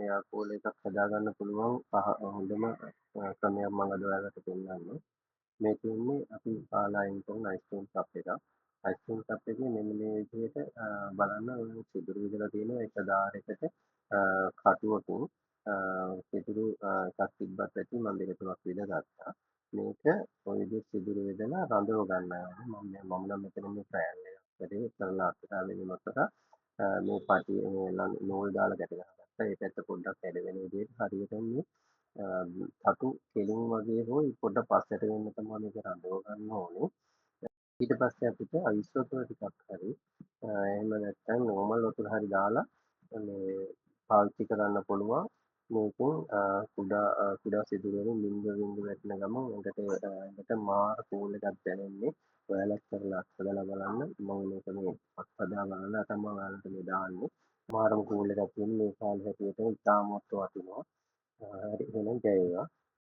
එයාකෝල එකක් හදාගන්න පුළුවන් හොඳම ක්‍රමයක් මම අද ඔයාලට පෙන්නන්නම්. මේ තියෙන්නේ අපි කාලා අයින් කරන අයිස්ක්‍රීම් කප් එකක්. අයිස්ක්‍රීම් කප් එකේ මෙන්න මේ විදිහට බලන්න ඔය සිදුරු විදලා තියෙනවා එක දාරයකට කටුවකින් සිදුරු එකක් තිබ්බත් ඇති මම දෙක තුනක් විදගත්තා. මේක ඔය විදිහට සිදුරු විදලා රඳව ගන්නවා. මම නම් මෙතන මේ ට්‍රයල් එකක් කරේ කරලා අත්හදාගෙන ඉවරලා මේ පටිය මේ නූල් දාලා ගැට ගහගත්තා. ඒ පැත්ත පොඩ්ඩක් ඇද වෙන විදිහට හරියට මේ තටු කෙලින් වගේ හෝ පොඩ්ඩක් පස්සට වෙන්න තමයි මේක රඳව ගන්න ඕනේ. ඊට පස්සේ අපිට අයිස් වතුර ටිකක් හරි එහෙම නැත්නම් නෝමල් වතුර හරි දාලා මේ පාවිච්චි කරන්න පුළුවන්. මේකෙන් කුඩා සිදුරු වලින් බින්දුව වැටෙන ගමන් ඒකට මාර කූල් එකක් දැනෙන්නේ. ඔයාලත් කරලා අත්හදලා බලන්න. මම මේක මේ අත්හදා බලලා තමයි ඔයාලට මේ දාන්නේ. මාරම කූල් එකක් තියෙන මේ කාලේ හැටියට ඉතාමත් වටිනවා. හරි එහෙනම් ජය වේවා.